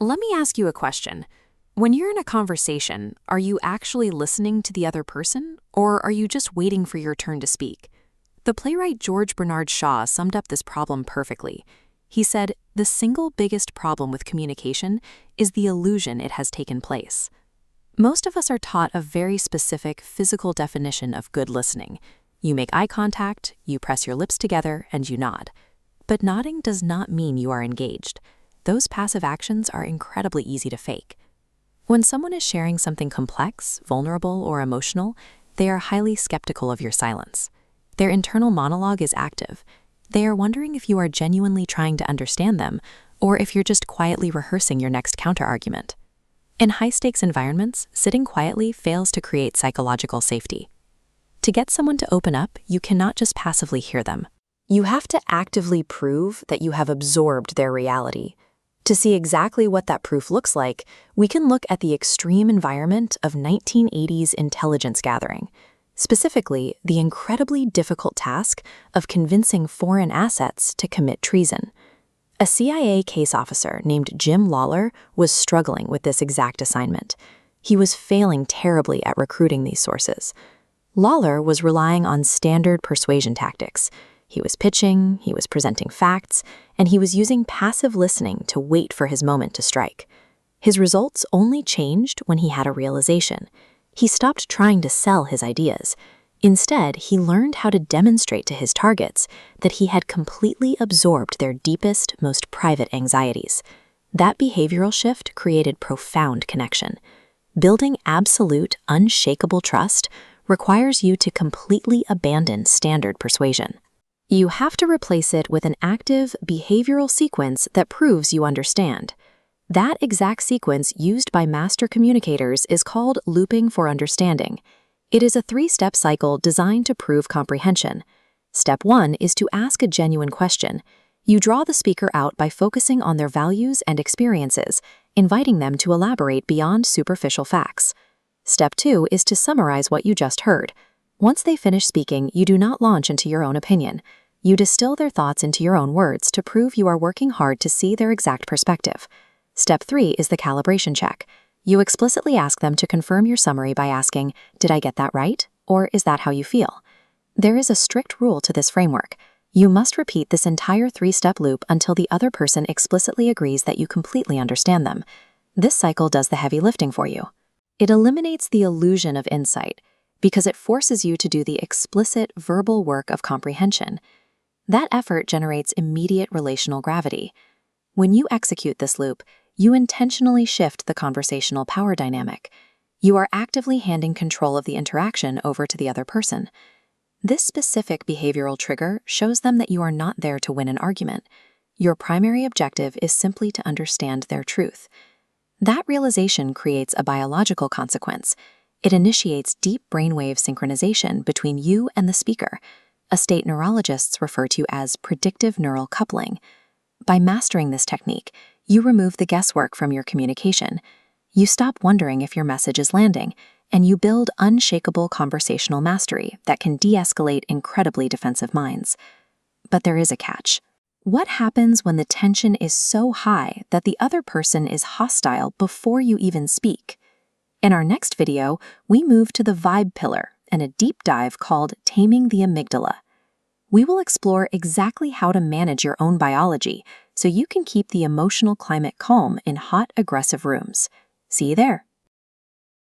Let me ask you a question. When you're in a conversation, are you actually listening to the other person, or are you just waiting for your turn to speak? The playwright George Bernard Shaw summed up this problem perfectly. He said, "The single biggest problem with communication is the illusion it has taken place." Most of us are taught a very specific physical definition of good listening. You make eye contact, you press your lips together, and you nod. But nodding does not mean you are engaged. Those passive actions are incredibly easy to fake. When someone is sharing something complex, vulnerable, or emotional, they are highly skeptical of your silence. Their internal monologue is active. They are wondering if you are genuinely trying to understand them, or if you're just quietly rehearsing your next counterargument. In high-stakes environments, sitting quietly fails to create psychological safety. To get someone to open up, you cannot just passively hear them. You have to actively prove that you have absorbed their reality. To see exactly what that proof looks like, we can look at the extreme environment of 1980s intelligence gathering, specifically the incredibly difficult task of convincing foreign assets to commit treason. A CIA case officer named Jim Lawler was struggling with this exact assignment. He was failing terribly at recruiting these sources. Lawler was relying on standard persuasion tactics. He was pitching, he was presenting facts, and he was using passive listening to wait for his moment to strike. His results only changed when he had a realization. He stopped trying to sell his ideas. Instead, he learned how to demonstrate to his targets that he had completely absorbed their deepest, most private anxieties. That behavioral shift created profound connection. Building absolute, unshakable trust requires you to completely abandon standard persuasion. You have to replace it with an active, behavioral sequence that proves you understand. That exact sequence used by master communicators is called looping for understanding. It is a 3-step cycle designed to prove comprehension. Step 1 is to ask a genuine question. You draw the speaker out by focusing on their values and experiences, inviting them to elaborate beyond superficial facts. Step 2 is to summarize what you just heard. Once they finish speaking, you do not launch into your own opinion. You distill their thoughts into your own words to prove you are working hard to see their exact perspective. Step 3 is the calibration check. You explicitly ask them to confirm your summary by asking, "Did I get that right?" or "Is that how you feel?" There is a strict rule to this framework. You must repeat this entire 3-step loop until the other person explicitly agrees that you completely understand them. This cycle does the heavy lifting for you. It eliminates the illusion of insight because it forces you to do the explicit verbal work of comprehension. That effort generates immediate relational gravity. When you execute this loop, you intentionally shift the conversational power dynamic. You are actively handing control of the interaction over to the other person. This specific behavioral trigger shows them that you are not there to win an argument. Your primary objective is simply to understand their truth. That realization creates a biological consequence. It initiates deep brainwave synchronization between you and the speaker, a state neurologists refer to as predictive neural coupling. By mastering this technique, you remove the guesswork from your communication. You stop wondering if your message is landing, and you build unshakable conversational mastery that can de-escalate incredibly defensive minds. But there is a catch. What happens when the tension is so high that the other person is hostile before you even speak? In our next video, we move to the vibe pillar and a deep dive called Taming the Amygdala. We will explore exactly how to manage your own biology so you can keep the emotional climate calm in hot, aggressive rooms. See you there.